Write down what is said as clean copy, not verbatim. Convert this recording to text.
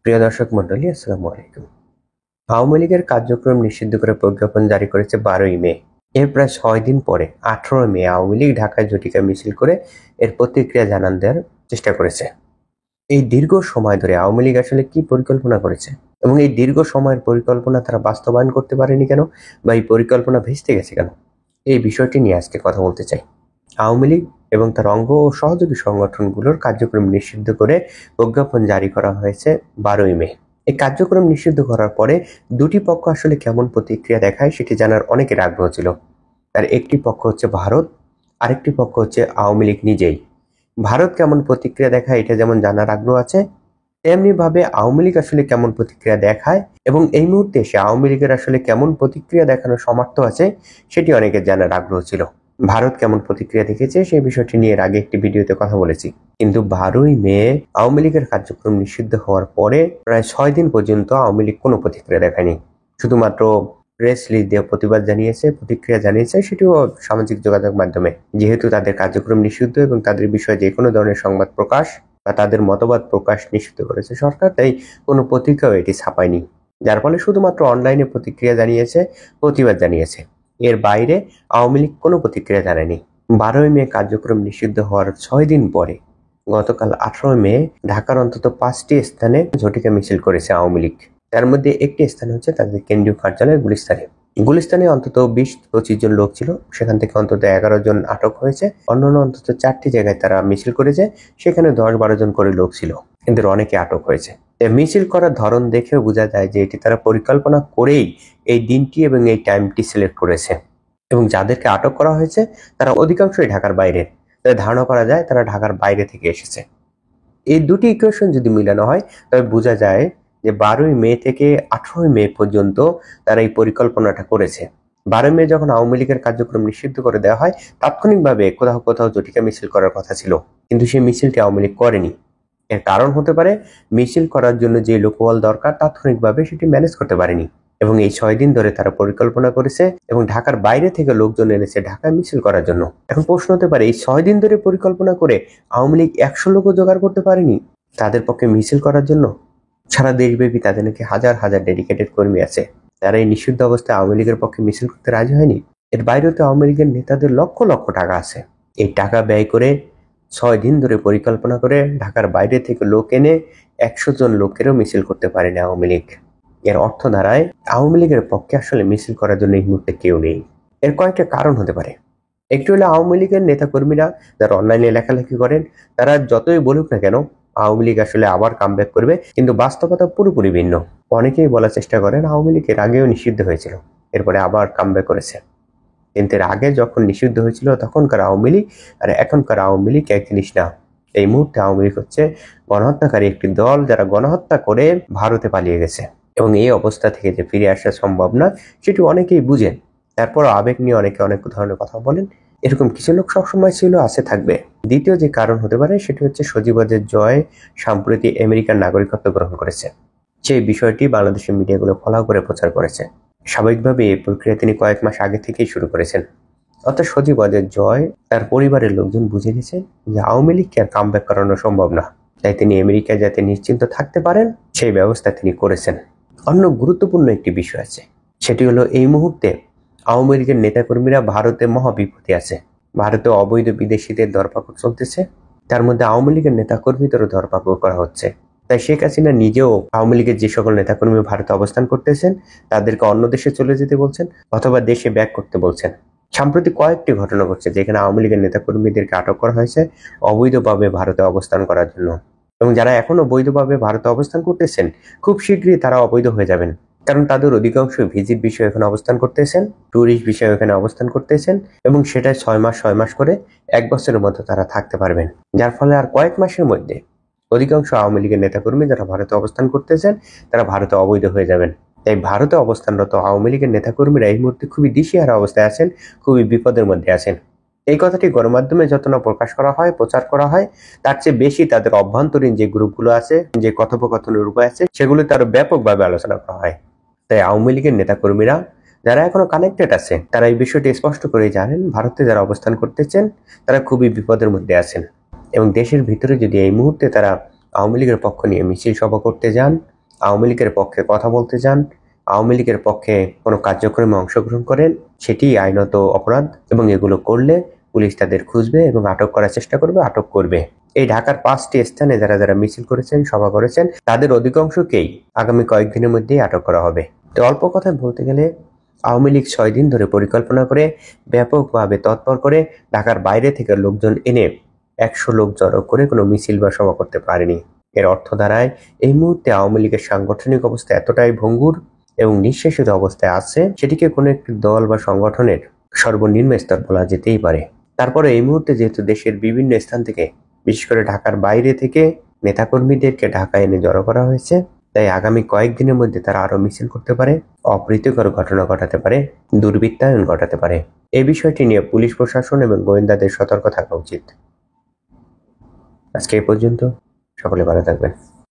প্রিয় দর্শক মন্ডলী, আসসালামু আলাইকুম। আওয়ামী লীগের কার্যক্রম নিষিদ্ধ করে প্রজ্ঞাপন জারি করেছে 12ই মে। এর প্রায় 6 দিন পরে 18 মে আওয়ামী লীগ ঢাকায় ঝটিকা মিছিল করে এর প্রতিক্রিয়া জানান দেওয়ার চেষ্টা করেছে। এই দীর্ঘ সময় ধরে আওয়ামী লীগ আসলে কি পরিকল্পনা করেছে এবং এই দীর্ঘ সময়ের পরিকল্পনা তারা বাস্তবায়ন করতে পারেনি কেন, বা এই পরিকল্পনা ভেস্তে গেছে কেন, এই বিষয়টি নিয়ে আজকে কথা বলতে চাই। আওয়ামী লীগ এবং তার অঙ্গ ও সহযোগী সংগঠনগুলোর কার্যক্রম নিষিদ্ধ করে প্রজ্ঞাপন জারি করা হয়েছে 12ই মে। এই কার্যক্রম নিষিদ্ধ করার পরে দুটি পক্ষ আসলে কেমন প্রতিক্রিয়া দেখায় সেটি জানার অনেকের আগ্রহ ছিল। তার একটি পক্ষ হচ্ছে ভারত, আরেকটি পক্ষ হচ্ছে আওয়ামী লীগ নিজেই। ভারত কেমন প্রতিক্রিয়া দেখায় এটা যেমন জানার আগ্রহ আছে, তেমনি ভাবে আওয়ামী লীগ আসলে কেমন প্রতিক্রিয়া দেখায় এবং এই মুহূর্তে সে আওয়ামী লীগের আসলে কেমন প্রতিক্রিয়া দেখানোর সামর্থ্য আছে সেটি অনেকের জানার আগ্রহ ছিল। ভারত কেমন প্রতিক্রিয়া দেখেছে সেই বিষয়টি নিয়ে এর আগে একটি ভিডিওতে কথা বলেছি। কিন্তু 12ই মে আওয়ামী লীগের কার্যক্রম নিষিদ্ধ হওয়ার পরে প্রায় 6 দিন পর্যন্ত আওয়ামী লীগ কোনো প্রতিক্রিয়া দেখায়নি। শুধুমাত্র প্রেস রিলিজ দিয়ে প্রতিবাদ জানিয়েছে, প্রতিক্রিয়া জানিয়েছে, সেটিও সামাজিক যোগাযোগ মাধ্যমে। যেহেতু তাদের কার্যক্রম নিষিদ্ধ এবং তাদের বিষয়ে যে কোনো ধরনের সংবাদ প্রকাশ বা তাদের মতবাদ প্রকাশ নিষিদ্ধ করেছে সরকার, তাই কোনো পত্রিকাও এটি ছাপায়নি। যার ফলে শুধুমাত্র অনলাইনে প্রতিক্রিয়া জানিয়েছে, প্রতিবাদ জানিয়েছে। এর বাইরে আওয়ামী লীগ কোনো প্রতিক্রিয়া জানায়নি। 12ই মে কার্যক্রম নিষিদ্ধ হওয়ার 6 দিন পরে গতকাল 18 মে ঢাকার অন্তত 5টি স্থানে ঝটিকা মিছিল করেছে আওয়ামী লীগ। তার মধ্যে একটি স্থান হচ্ছে তাদের কেন্দ্রীয় কার্যালয় গুলিস্তানে অন্তত 20-25 জন লোক ছিল, সেখান থেকে অন্তত 11 জন আটক হয়েছে। অন্যান্য অন্তত 4টি জায়গায় তারা মিছিল করেছে, সেখানে 10-12 জন করে লোক ছিল, এদের অনেকে আটক হয়েছে। মিছিল করার ধরন দেখেও বোঝা যায় যে এটি তারা পরিকল্পনা করেই এই দিনটি এবং এই টাইমটি সিলেক্ট করেছে। এবং যাদেরকে আটক করা হয়েছে তারা অধিকাংশই ঢাকার বাইরের। ধারণা করা যায় তারা ঢাকার বাইরে থেকে এসেছে। এই দুটি ইকুয়েশন যদি মিলানো হয় তবে বোঝা যায় যে 12ই মে থেকে 18ই মে পর্যন্ত তারা এই পরিকল্পনাটা করেছে। 12ই মে যখন আওয়ামী লীগের কার্যক্রম নিষিদ্ধ করে দেওয়া হয়, তাৎক্ষণিকভাবে কোথাও কোথাও ঝটিকা মিছিল করার কথা ছিল, কিন্তু সেই মিছিলটি আওয়ামী লীগ করেনি। এর কারণ হতে পারে মিছিল করার জন্য যে লোকবল দরকার তাৎক্ষণিকভাবে সেটি ম্যানেজ করতে পারেনি। এবং এই 6 দিন ধরে তারা পরিকল্পনা করেছে এবং ঢাকার বাইরে থেকে লোকজন এনেছে ঢাকায় মিছিল করার জন্য। এখন প্রশ্ন হতে পারে, এই 6 দিন ধরে পরিকল্পনা করে আওয়ামী লীগ 100 লোকও জোগাড় করতে পারেনি তাদের পক্ষে মিছিল করার জন্য? সারা দেশব্যাপী তাদের নাকি হাজার হাজার ডেডিকেটেড কর্মী আছে, তারা এই নিষিদ্ধ অবস্থায় আওয়ামী লীগের পক্ষে মিছিল করতে রাজি হয়নি। এর বাইরেও তো আওয়ামী লীগের নেতাদের লক্ষ লক্ষ টাকা আছে। এই টাকা ব্যয় করে 6 দিন ধরে পরিকল্পনা করে ঢাকার বাইরে থেকে লোক এনে 100 জন লোকেরও মিছিল করতে পারেনি আওয়ামী লীগ। এর অর্থ দাঁড়ায় আওয়ামী লীগের পক্ষে আসলে মিছিল করার জন্য এই মুহূর্তে কেউ নেই। এর কয়েকটা কারণ হতে পারে। একটু হলে আওয়ামী লীগের নেতা কর্মীরা যারা অনলাইনে লেখালেখি করেন তারা যতই বলুক না কেন আওয়ামী লীগ আসলে আবার কামব্যাক করবে, কিন্তু বাস্তবতা পুরোপুরি ভিন্ন। অনেকেই বলার চেষ্টা করেন আওয়ামী লীগ এর আগেও নিষিদ্ধ হয়েছিল, এরপরে আবার কামব্যাক করেছে। কিন্তু এর আগে যখন নিষিদ্ধ হয়েছিল তখনকার আওয়ামী লীগ আর এখনকার আওয়ামী লীগ এক জিনিস না। এই মুহূর্তে আওয়ামী লীগ হচ্ছে গণহত্যাকারী একটি দল যারা গণহত্যা করে ভারতে পালিয়ে গেছে, এবং এই অবস্থা থেকে যে ফিরে আসা সম্ভব না সেটি অনেকেই বুঝেন। তারপর আবেগ নিয়ে অনেকে অনেক ধরনের কথা বলেন। এরকম কিছু লোক সবসময় ছিল, আছে, থাকবে। দ্বিতীয় যে কারণ হতে পারে সেটি হচ্ছে সজীবদের জয় সম্প্রতি আমেরিকার নাগরিকত্ব গ্রহণ করেছে, সেই বিষয়টি বাংলাদেশের মিডিয়াগুলো ফলাও করে প্রচার করেছে। স্বাভাবিকভাবে এই প্রক্রিয়া তিনি কয়েক মাস আগে থেকেই শুরু করেছেন। অর্থাৎ সজীবদের জয় তার পরিবারের লোকজন বুঝে গেছে যে আওয়ামী লীগকে আর কামব্যাক করানো সম্ভব না, তাই তিনি আমেরিকায় যাতে নিশ্চিন্ত থাকতে পারেন সেই ব্যবস্থা তিনি করেছেন। অন্য গুরুত্বপূর্ণ একটি বিষয় আছে, সেটি হলো এই মুহূর্তে আওয়ামী লীগের নেতাকর্মীরা ভারতে মহাবিপদে আছে। ভারতে অবৈধ বিদেশিদের ধরপাকড় চলতেছে, তার মধ্যে আওয়ামী লীগের নেতাকর্মীদেরও ধরপাকড় করা হচ্ছে। তাই শেখ হাসিনা নিজেও আওয়ামী লীগের যে সকল নেতাকর্মী ভারতে অবস্থান করতেছেন তাদেরকে অন্য দেশে চলে যেতে বলছেন অথবা দেশে ব্যাক করতে বলছেন। সাম্প্রতিক কয়েকটি ঘটনা ঘটছে যেখানে আওয়ামী লীগের নেতাকর্মীদেরকে আটক করা হয়েছে অবৈধভাবে ভারতে অবস্থান করার জন্য, এবং যারা এখনো বৈধভাবে ভারতে অবস্থান করতেছেন খুব শীঘ্রই তারা অবৈধ হয়ে যাবেন, কারণ তাদের অধিকাংশ ভিজিট বিষয়ে এখানে অবস্থান করতেছেন, ট্যুরিস্ট বিষয়ে এখানে অবস্থান করতেছেন, এবং সেটা 6 মাস করে 1 বছরের মধ্যে তারা থাকতে পারবেন। যার ফলে আর কয়েক মাসের মধ্যে অধিকাংশ আওয়ামী লীগের নেতাকর্মী যারা ভারতে অবস্থান করতেছেন তারা ভারতে অবৈধ হয়ে যাবেন। তাই ভারতে অবস্থানরত আওয়ামী লীগের নেতাকর্মীরা এই মুহূর্তে খুবই দিশেহারা অবস্থায় আছেন, খুবই বিপদের মধ্যে আছেন। এই কথাটি গণমাধ্যমে যত না প্রকাশ করা হয়, প্রচার করা হয়, তার চেয়ে বেশি তাদের অভ্যন্তরীণ যে গ্রুপগুলো আছে, যে কথোপকথনের উপায় আছে, সেগুলোতে আরো ব্যাপকভাবে আলোচনা করা হয়। তাই আওয়ামী লীগের নেতাকর্মীরা যারা এখনো কানেক্টেড আছে তারা এই বিষয়টি স্পষ্ট করেই জানেন ভারতে যারা অবস্থান করতেছেন তারা খুবই বিপদের মধ্যে আছেন। এবং দেশের ভিতরে যদি এই মুহূর্তে তারা আওয়ামী লীগের পক্ষ নিয়ে মিছিল সভা করতে যান, আওয়ামী লীগের পক্ষে কথা বলতে যান, আওয়ামী লীগের পক্ষে কোনো কার্যক্রমে অংশগ্রহণ করেন, সেটি আইনত অপরাধ এবং এগুলো করলে পুলিশ তাদের খুঁজবে এবং আটক করার চেষ্টা করবে, আটক করবে। এই ঢাকার 5টি স্থানে যারা যারা মিছিল করেছেন, সভা করেছেন, তাদের অধিকাংশকেই আগামী কয়েকদিনের মধ্যেই আটক করা হবে। তো অল্প কথায় বলতে গেলে আওয়ামী লীগ 6 দিন ধরে পরিকল্পনা করে ব্যাপকভাবে তৎপর করে ঢাকার বাইরে থেকে লোকজন এনে 100 লোক জড়ো করে কোনো মিছিল বা সভা করতে পারেনি। এর অর্থ দাঁড়ায় এই মুহূর্তে আওয়ামী লীগের সাংগঠনিক অবস্থা এতটাই ভঙ্গুর এবং নিঃশেষিত অবস্থায় আছে, সেটিকে কোনো একটি দল বা সংগঠনের সর্বনিম্ন স্তর বলা যেতেই পারে। তারপরে এই মুহূর্তে যেহেতু দেশের বিভিন্ন স্থান থেকে, বিশেষ করে ঢাকার বাইরে থেকে নেতাকর্মীদেরকে ঢাকায় এনে জড়ো করা হয়েছে, তাই আগামী কয়েকদিনের মধ্যে তারা আরো মিছিল করতে পারে, অপ্রীতিকর ঘটনা ঘটাতে পারে, দুর্বৃত্তায়ন ঘটাতে পারে। এই বিষয়টি নিয়ে পুলিশ প্রশাসন এবং গোয়েন্দাদের সতর্ক থাকা উচিত। আজকে এই পর্যন্ত, সকলে ভালো থাকবেন।